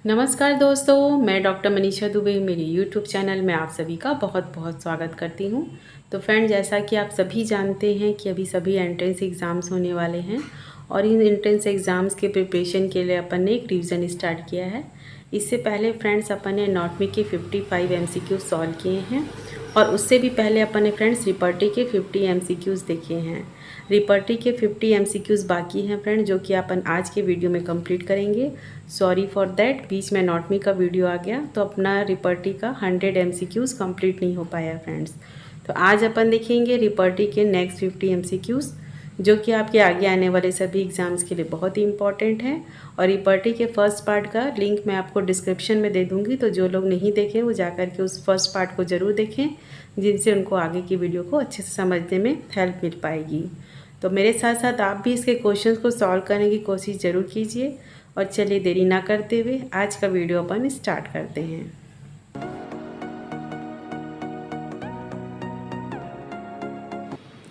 नमस्कार दोस्तों, मैं डॉक्टर मनीषा दुबे मेरे यूट्यूब चैनल में आप सभी का बहुत बहुत स्वागत करती हूँ। तो फ्रेंड, जैसा कि आप सभी जानते हैं कि अभी सभी एंट्रेंस एग्ज़ाम्स होने वाले हैं और इन एंट्रेंस एग्ज़ाम्स के प्रिपरेशन के लिए अपन ने एक रिवीजन स्टार्ट किया है। इससे पहले फ्रेंड्स अपन ने एनाटॉमी के 55 MCQs सॉल्व किए हैं और उससे भी पहले अपन ने फ्रेंड्स रिपर्टी के 50 MCQs देखे हैं। रिपर्टी के 50 MCQs बाकी हैं फ्रेंड, जो कि अपन आज के वीडियो में कंप्लीट करेंगे। सॉरी फॉर दैट, बीच में एनाटॉमी का वीडियो आ गया तो अपना रिपर्टी का 100 MCQs कंप्लीट नहीं हो पाया फ्रेंड्स। तो आज अपन देखेंगे रिपर्टी के नेक्स्ट 50 MCQs, जो कि आपके आगे आने वाले सभी एग्ज़ाम्स के लिए बहुत ही इंपॉर्टेंट है। और रिपर्टी के फर्स्ट पार्ट का लिंक मैं आपको डिस्क्रिप्शन में दे दूँगी, तो जो लोग नहीं देखें वो जाकर के उस फर्स्ट पार्ट को ज़रूर देखें, जिनसे उनको आगे की वीडियो को अच्छे से समझने में हेल्प मिल पाएगी। तो मेरे साथ साथ आप भी इसके क्वेश्चंस को सॉल्व करने की कोशिश ज़रूर कीजिए। और चलिए देरी ना करते हुए आज का वीडियो अपन स्टार्ट करते हैं।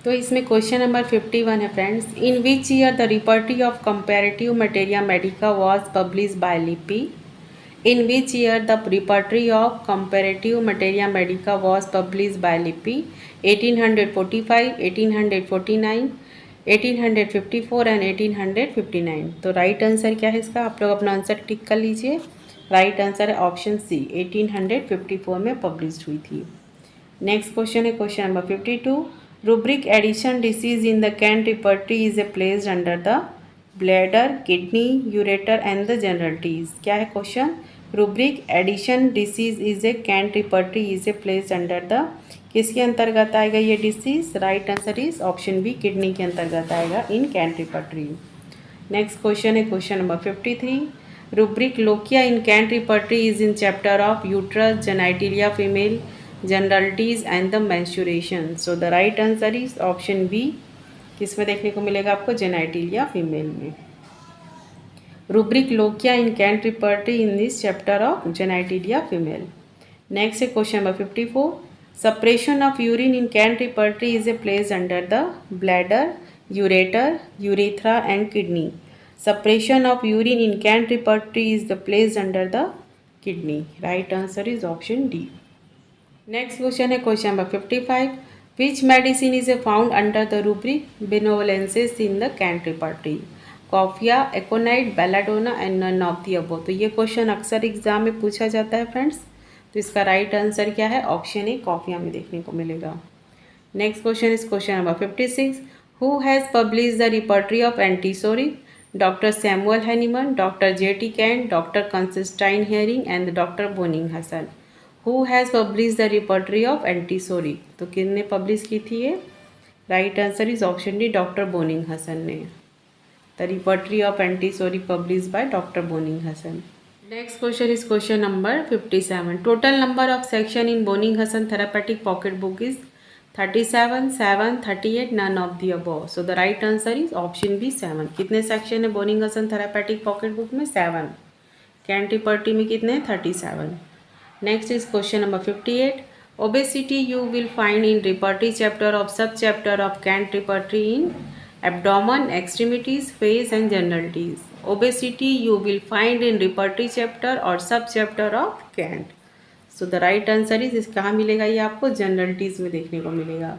तो इसमें क्वेश्चन नंबर 51 है friends. In which year the repertory of comparative materia medica was published by Lippe. In which year the repertory of comparative materia medica was published by Lippe. 1845, 1849, 1854 and 1859। तो right answer क्या है इसका? आप लोग अपना answer tick कर लीजिए। Right answer है ऑप्शन सी, 1854 में पब्लिश हुई थी। नेक्स्ट क्वेश्चन है question number 52। Rubric Addison disease in the Kent repertory is a placed under the bladder, kidney, ureter and the generalities. क्या है question? Rubric Addison disease is a Kent repertory is a placed under the, किसके अंतर्गत आएगा ये disease? Right answer is option B, kidney के अंतर्गत आएगा in Kent repertory. Next question है question number 53। Rubric lochia in Kent repertory is in chapter of uterus, genitalia female, generalities and the menstruation. So the right answer is option B, किस में देखने को मिलेगा आपको? जेनाइटिलिया फीमेल में। Rubric lochia in Kent repertory in this chapter of genitalia female. Next है question number 54। Suppression of urine in Kent repertory is a place under the bladder, ureter, urethra and kidney. Suppression of urine in Kent repertory is the place under the kidney. Right answer is option D. Next question है question number 55. Which medicine is found under the rubric benevolences in the Kent repertory? Coffea, aconite, belladonna and none of the above. तो ये question अक्सर exam में पूछा जाता है friends. तो इसका राइट आंसर क्या है? ऑप्शन ए, कॉफिया में देखने को मिलेगा। Next question is question number 56। Who has publish the repertory of antipsoric? Doctor Samuel Hahnemann, doctor J.T. Kent, doctor Constantine Hering and doctor Boenninghausen. Who has publish the repertory of antipsoric? तो किसने publish की थी ये? Right answer is option D, doctor Boenninghausen ने। The repertory of antipsoric publish by doctor Boenninghausen. Next question is question number 57. Total number of section in Boning Hassan therapeutic pocket book is 37, 7, 38, none of the above. So the right answer is option B, 7. कितने section है Boning Hassan therapeutic pocket book में? 7. Cantt repertory में कितने? 37. Next is question number 58. Obesity you will find in repertory chapter of sub chapter of Kent repertory in abdomen, extremities, face and generalities. Obesity you will find in repertory chapter और सब chapter of Kent. So the right answer is, इस कहाँ मिलेगा ये आपको? Generalities में देखने को मिलेगा।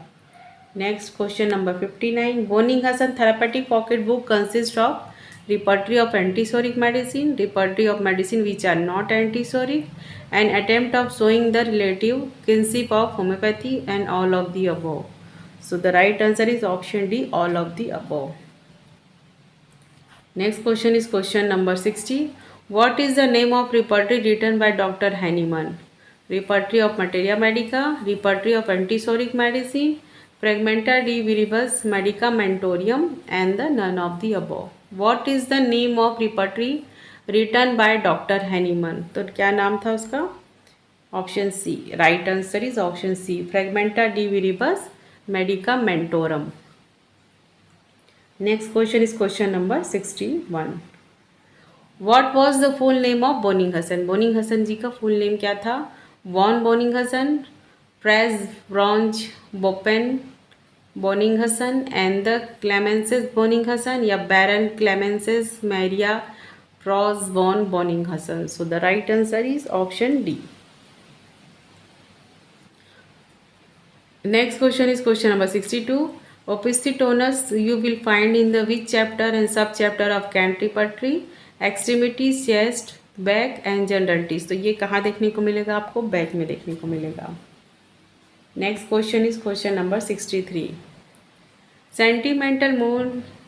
Next question number 59। Boenninghausen therapeutic pocket book consist of repertory of antipsoric medicine, repertory of medicine which are not antipsoric, and attempt of showing the relative kinship of homeopathy and all of the above. So the right answer is option D, all of the above. Next question is question number 60. What is the name of repertory written by Dr. Hahnemann? Repertory of Materia Medica, Repertory of Antisoric Medicine, Fragmenta de Viribus Medicamentorium and the none of the above. What is the name of repertory written by Dr. Hahnemann? तो क्या नाम था उसका? Option C, right answer is option C, Fragmenta de Viribus Medicamentorum. Next question is question number 61. What was the full name of Boenninghausen? Boenninghausen ji का full name क्या था? Von Boenninghausen, प्रेज ब्रॉन्ज बोपेन Boenninghausen and the Clemens Boenninghausen, या baron क्लेमेंसेस मैरिया Frost von Bonninghausen. So the right answer is option D. Next question is question number 62. Opisthotonus you will find in the which chapter and subchapter of Cant Repertory? Extremities, chest, back and general teeth. तो ये कहाँ देखने को मिलेगा आपको? Back में देखने को मिलेगा. Next question is question number 63. Sentimental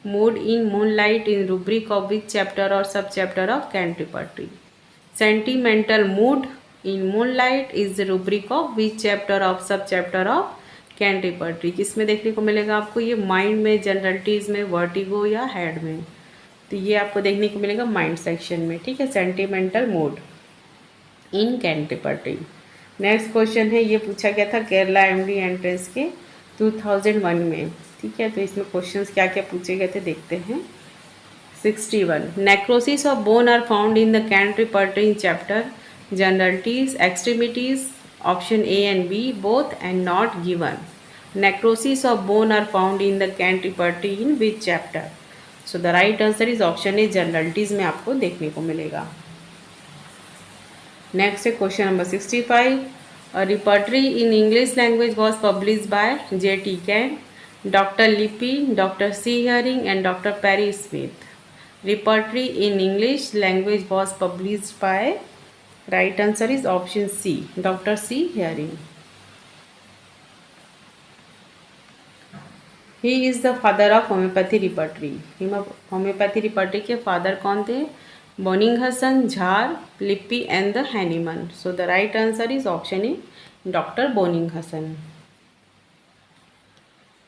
mood in moonlight in rubric of which chapter or subchapter of Cant Repertory? Sentimental mood in moonlight is the rubric of which chapter of subchapter of Cant Repertory? किसमें देखने को मिलेगा आपको? ये mind में, generalities में, vertigo या head में? तो ये आपको देखने को मिलेगा माइंड सेक्शन में. ठीक है, सेंटिमेंटल मूड इन कैंट रिपर्टरी. नेक्स्ट क्वेश्चन है, ये पूछा गया था केरला एमडी एंट्रेंस के 2001 में. ठीक है, तो इसमें क्वेश्चंस क्या क्या पूछे गए थे देखते हैं. 61. Necrosis of bone are found in the Kent repertory in chapter generalities, extremities. Option A and B, both and not given. Necrosis of bone are found in the Kent repertory in which chapter? So the right answer is option A, generalities में आपको देखने को मिलेगा. Next है question number 65. A repertory in English language was published by J.T. Kent, Dr. Lippy, Dr. C. Herring and Dr. Perry Smith. Repertory in English language was published by, right answer is option C, Dr. C. Herring. He is the father of homeopathy repertory. Homeopathy repertory के father कौन थे? Bonninghausen, Jar, Lippy and the Hahnemann. So the right answer is option A, Dr. Bonninghausen.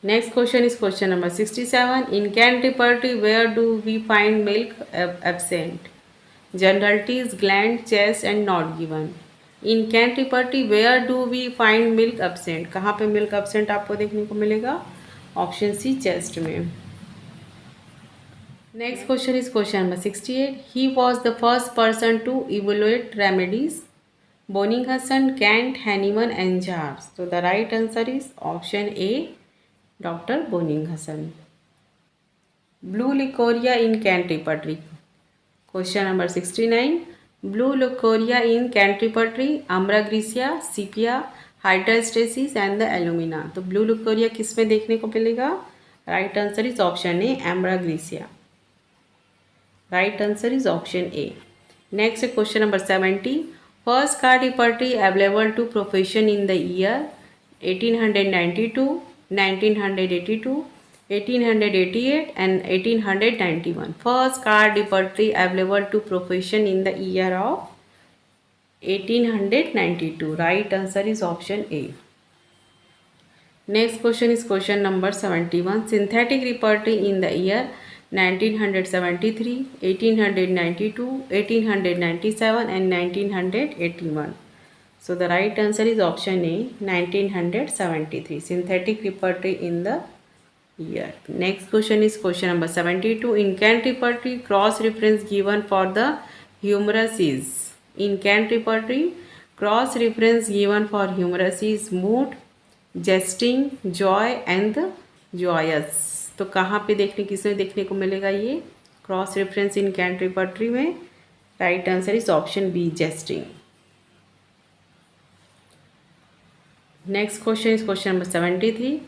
Next question is question number 67. In Cant repertory, where do we find milk absent? Generalities, gland, chest and not given. In Cant repertory, where do we find milk absent? कहाँ पे milk absent आपको देखने को मिलेगा? Option C, chest में. Next question is question number 68. He was the first person to evaluate remedies. Bonninghausen, Kant, Hahnemann and Jar. So the right answer is option A, Dr. Bonninghausen. Blue leucorrhea in Cant repertory. Question number 69. Blue leucorrhea in Cant repertory, Ambragresia, Sepia, Hydrostasis and the Alumina. तो blue leucorrhoea किस में देखने को मिलेगा? Right answer is option A, ambra. Right answer is option A. Next question number 70. First card repertory available to profession in the year 1892, 1982, 1888 and 1891. First card repertory available to profession in the year of 1892. Right answer is option A. Next question is question number 71. Synthetic repertory in the year 1973, 1892, 1897 and 1981. So the right answer is option A, 1973. Synthetic repertory in the year. Next question is question number 72. In Cant repertory, cross reference given for the humorous is. In Cant repertory, cross reference given for humorous is mood, jesting, joy and joyous. तो कहाँ पे देखने, किसमें देखने को मिलेगा ये cross reference in Kent repertory में? Right answer is option B, jesting. Next question is question number 73.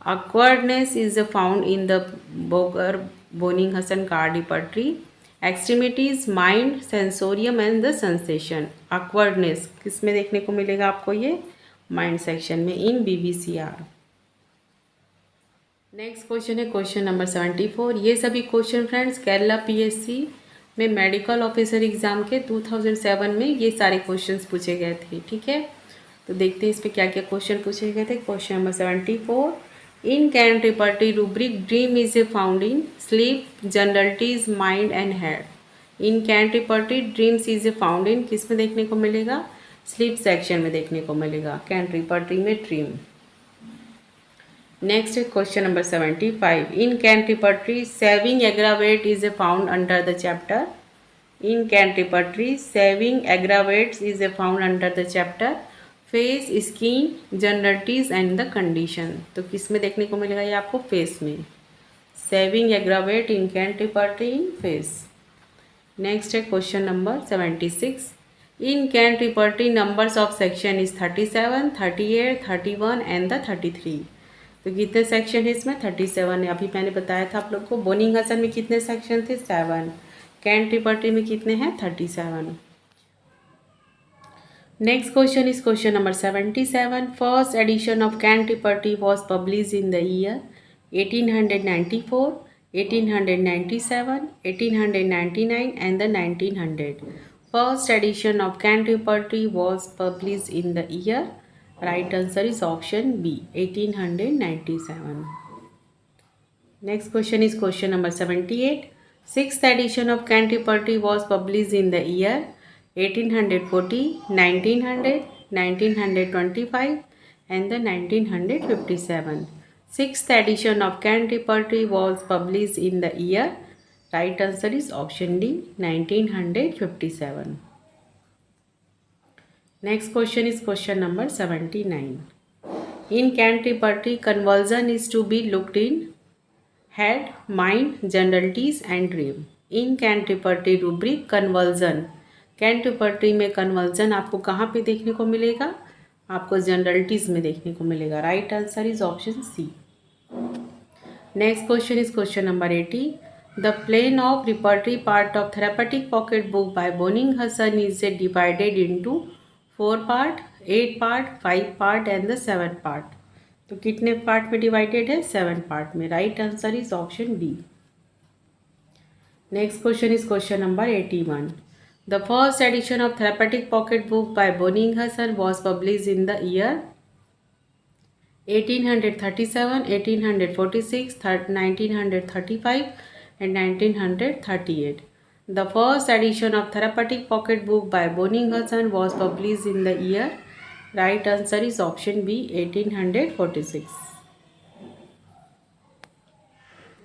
Awkwardness is found in the Bonninghausen card repertory. Extremities, mind, sensorium and the sensation. Awkwardness किस में देखने को मिलेगा आपको? ये mind section में, इन BBCR. Next question है question number 74. ये सभी क्वेश्चन फ्रेंड्स केरला PSC में मेडिकल ऑफिसर एग्ज़ाम के 2007 में ये सारे क्वेश्चंस पूछे गए थे. ठीक है, तो देखते हैं इस पर क्या क्या क्वेश्चन पूछे गए थे. Question number 74. In Kent repertory rubric dream is a found in sleep, generalities, mind and head. In Kent repertory dreams is a found in किस में देखने को मिलेगा? स्लीप सेक्शन में देखने को मिलेगा, कैंट रिपर्टरी में dream. Next question number 75. In Kent repertory shaving aggravate is a found under the chapter. In Kent repertory shaving aggravates is a found under the chapter face, skin, generalities and the condition. तो किस में देखने को मिलेगा ये आपको? Face में. Saving aggravate इन Kent repertory इन face. Next है question number 76. In Kent repertory numbers of section is 37, 38, 31 and the 33. तो कितने सेक्शन है इसमें? 37 है। अभी मैंने बताया था आप लोग को। बोनिंग हसन में कितने सेक्शन थे? 7। कैंट रिपर्टरी में कितने हैं? 37। Next question is question number 77. First edition of Kent repertory was publish in the year 1894, 1897, 1899 and the 1900. First edition of Kent Repertory was published in the year. Right answer is option B, 1897. Next question is question number 78. Sixth edition of Kent Repertory was published in the year 1840, 1900, 1925 and the 1957. Sixth edition of Kent Repertory was published in the year. Right answer is option D, 1957. Next question is question number 79. In Kent Repertory, conversion is to be looked in head, mind, generalities and dream. In Kent Repertory rubric conversion. Kent repertory में conversion आपको कहाँ पे देखने को मिलेगा? आपको generalities में देखने को मिलेगा। Right answer is option C. Next question is question number 80. The plan of repertory part of therapeutic pocket book by Boenninghausen is divided into 4 part, 8 part, 5 part and the 7 part. तो कितने part में divided है? 7 part में. Right answer is option B. Next question is question number 81. The first edition of therapeutic pocket book by Boenninghausen was publish in the year 1837, 1846, 1935 and 1938. The first edition of therapeutic pocket book by Boning Hassan was published in the year. Right answer is option B, 1846.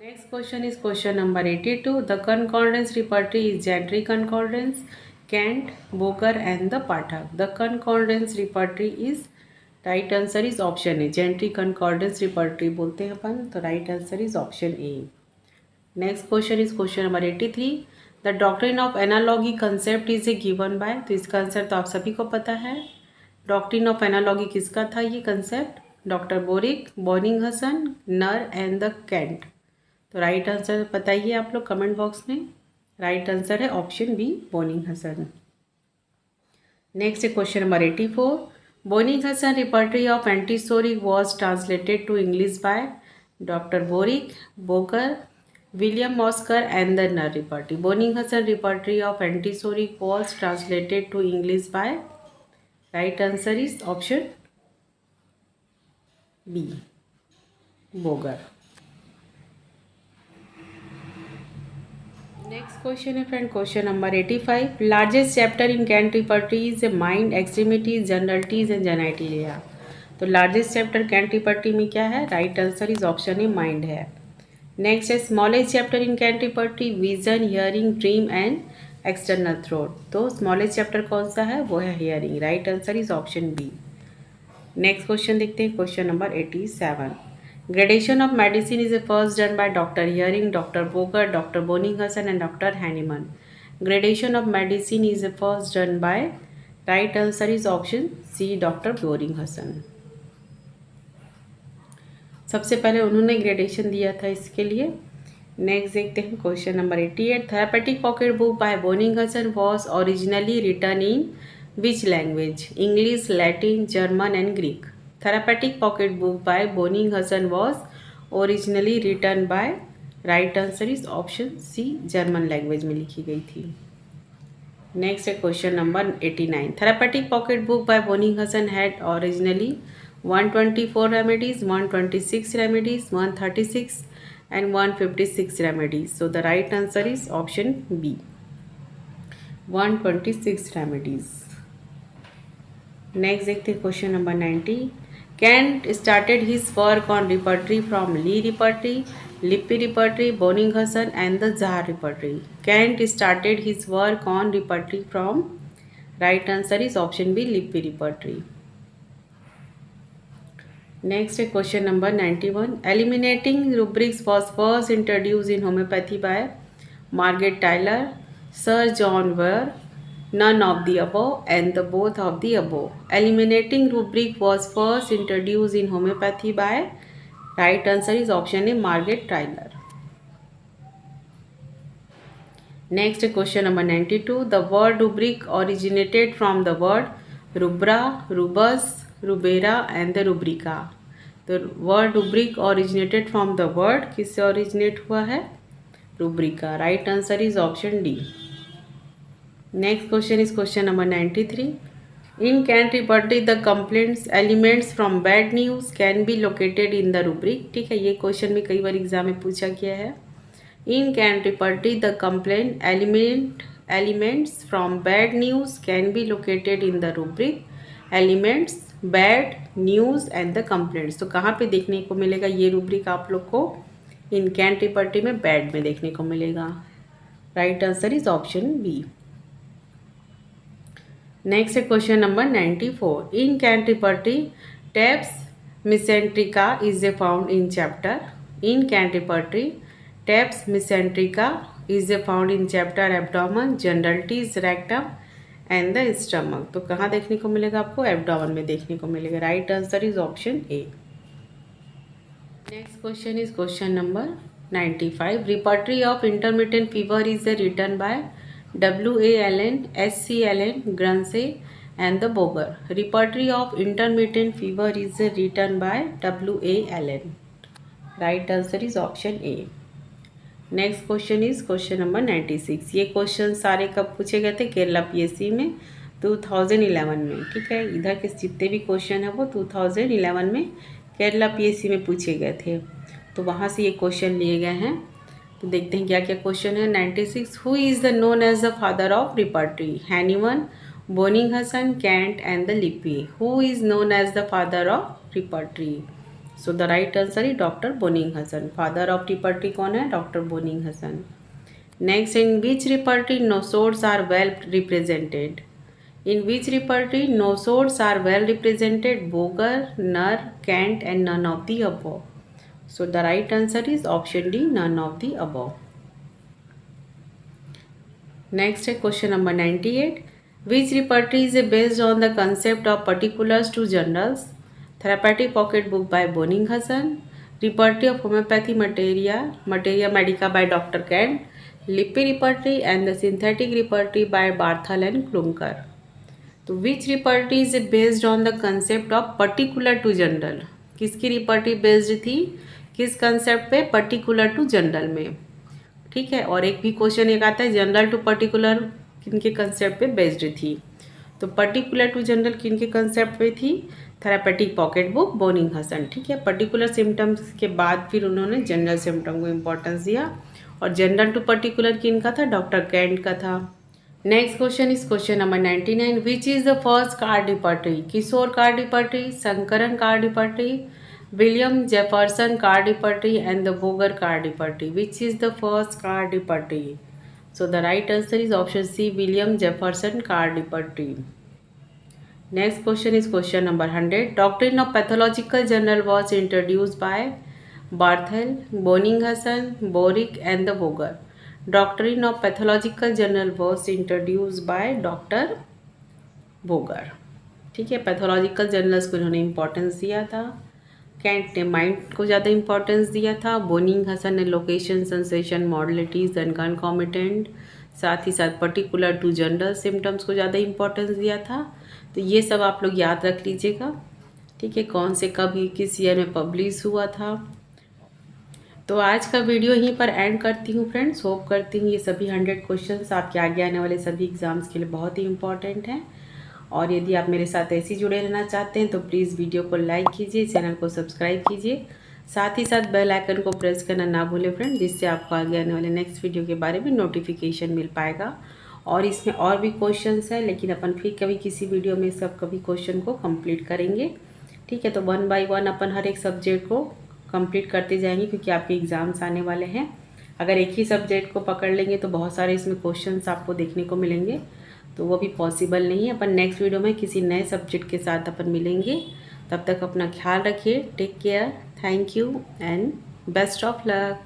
Next question is question number 82. The concordance repertory is gentry concordance, Kent, Boger and the Pathak. The concordance repertory is right answer is option A. Gentry concordance repertory बोलते हैं अपन. तो right answer is option A. Next question is question number 83. The doctrine of analogy concept is a given by. तो इसका answer तो आप सभी को पता है. डॉक्ट्रिन ऑफ एनालॉगी किसका था ये concept? Doctor Boericke, Boenninghausen, नर एंड द कैंट. तो राइट आंसर बताइए आप लोग कमेंट बॉक्स में. राइट आंसर है option B, Boenninghausen. Next है question number 84. Boning Hassan repertory of antisoric was translated to English by Dr. Borik, Boger, William Oscar and the Nur repertory. Boning Hassan repertory of antisoric was translated to English by. Right answer is option B, Boger. Next question है friend, question number 85. Largest chapter in Kent repertory is mind, extremities, generalities and genitalia. तो largest chapter Kent repertory में क्या है? Right answer is option A, mind है. Next है smallest chapter in Kent repertory vision, hearing, dream and external throat. तो smallest chapter कौन सा है? वो है hearing. Right answer is option B. Next question देखते हैं, question number 87. Gradation of medicine is first done by Dr. Hearing, Dr. Boger, Dr. Boning Hassan and Dr. Hanneman. Gradation of medicine is first done by. Right answer is option C, Dr. Boning Hassan. सबसे पहले उन्होंने gradation दिया था इसके लिए. Next देखते हैं question number 88. Therapeutic pocket book by Boenninghausen was originally written in which language? English, Latin, German and Greek. Therapeutic pocket book by Boning Hassan was originally written by. Right answer is option C, German language में लिखी गई थी. Next है question number 89. Therapeutic pocket book by Boning Hassan had originally 124 remedies, 126 remedies, 136 and 156 remedies. So the right answer is option B, 126 remedies. Next देखते हैं question number 90. Kent started his work on repertory from Lee repertory, Lippi repertory, Boning Hassan and the Zahar repertory. Kent started his work on repertory from. Right answer is option B, Lippi repertory. Next question number 91. Eliminating rubrics was first introduced in homeopathy by Margaret Taylor, Sir John Ware, none of the above, and the both of the above. Eliminating rubric was first introduced in homeopathy by. Right answer is option A, Margaret Tyler. Next question number 92. The word rubric originated from the word rubra, rubus, rubera and the rubrica. The word rubric originated from the word किससे originate हुआ है? Rubrica. Right answer is option D. Next question is question number 93. In Cant Repertory, the complaints elements from bad news can be located in the rubric. ठीक है, ये question में कई बार exam में पूछा गया है. In Cant Repertory, the complaint elements from bad news can be located in the rubric elements bad news and the complaints. तो कहाँ पे देखने को मिलेगा ये rubric आप लोग को? In Cant Repertory में bad में देखने को मिलेगा. Right answer is option B. Next question number 94. In Cant Repertory, Tabs Mesenterica is found in chapter. In Cant Repertory, Tabs Mesenterica is found in chapter abdomen, generalities, rectum and the stomach. तो कहाँ देखने को मिलेगा आपको? Abdomen में देखने को मिलेगा. Right answer is option A. Next question is question number 95. Repertory of intermittent fever is written by W.A. Allen, S.C. Allen, Grunsey and the Boger. Repertory of intermittent fever is written by W.A. Allen. Right answer is option A. Next question is question number 96. ये question सारे कब पूछे गए थे? Kerala PSC में 2011 में. ठीक है, इधर के जितने भी क्वेश्चन है वो 2011 में केरला पीएससी में पूछे गए थे, तो वहाँ से ये क्वेश्चन लिए गए हैं. तो देखते हैं क्या क्या क्वेश्चन है. 96. Who is the known as the father of repertory? Hahnemann, Boenninghausen, Kent and the Lippe. Who is known as the father of repertory? So the right answer is Dr. Boninghausen. Father of repertory कौन है? Dr. Boninghausen. Next, in which repertory nosodes are well represented? In which repertory nosodes are well represented? Boger, Nur, Kant and none of the above. So the right answer is option D, none of the above. Next, question number 98. Which repertory is based on the concept of particulars to generals? Therapeutic Pocket Book by Boninghausen, Repertory of Homeopathy Materia Medica by Dr. Kent, Lippy Repertory and the Synthetic Repertory by Barthel and Klunker. तो which repertory is based on the concept of particular to general? किसकी repertory based थी? किस concept पे? particular to general में. ठीक है, और एक भी क्वेश्चन एक आता है जनरल टू पर्टिकुलर किनके कंसेप्ट पे बेस्ड थी. तो पर्टिकुलर टू जनरल किनके कंसेप्ट पे थी? Therapeutic pocket book Boenninghausen. ठीक है, पर्टिकुलर सिम्टम्स के बाद फिर उन्होंने जनरल सिम्टम को इम्पोर्टेंस दिया, और जनरल टू पर्टिकुलर किनका था? डॉक्टर कैंट का था. Next question is question number 99. Which is the first card repertory? Kishore card repertory, Sankaran card repertory, William Jefferson card repertory and the Boger card repertory. Which is the first card repertory? So the right answer is option C, William Jefferson card repertory. Next question is question number 100. Doctrine of Pathological Journal was introduced by Barthel, Boninghausen, Borick and the Boger. Doctrine of Pathological Journal was introduced by Dr. Boger. ठीक है, pathological journals को इन्होंने importance दिया था. Cantt ने mind को ज़्यादा importance दिया था. बोनिंगहसन ने location, sensation, modalities and concomitant, साथ ही साथ पर्टिकुलर टू जनरल सिम्टम्स को ज़्यादा इंपॉर्टेंस दिया था. तो ये सब आप लोग याद रख लीजिएगा. ठीक है, कौन से कब किस ईयर में पब्लिश हुआ था. तो आज का वीडियो यहीं पर एंड करती हूँ फ्रेंड्स. होप करती हूँ ये सभी 100 क्वेश्चंस आपके आगे आने वाले सभी एग्ज़ाम्स के लिए बहुत ही इंपॉर्टेंट हैं. और यदि आप मेरे साथ ऐसे जुड़े रहना चाहते हैं तो प्लीज़ वीडियो को लाइक कीजिए, चैनल को सब्सक्राइब कीजिए, साथ ही साथ बेल आइकन को प्रेस करना ना भूलें फ्रेंड, जिससे आपको आगे आने वाले नेक्स्ट वीडियो के बारे में नोटिफिकेशन मिल पाएगा. और इसमें और भी क्वेश्चंस हैं, लेकिन अपन फिर कभी किसी वीडियो में सब कभी क्वेश्चन को कंप्लीट करेंगे. ठीक है, तो 1 बाय 1 अपन हर एक सब्जेक्ट को कंप्लीट करते जाएंगे, क्योंकि आपके एग्ज़ाम्स आने वाले हैं. अगर एक ही सब्जेक्ट को पकड़ लेंगे तो बहुत सारे इसमें क्वेश्चंस आपको देखने को मिलेंगे, तो वो भी पॉसिबल नहीं है. अपन नेक्स्ट वीडियो में किसी नए सब्जेक्ट के साथ अपन मिलेंगे. तब तक अपना ख्याल रखिए. Take care. Thank you and best of luck.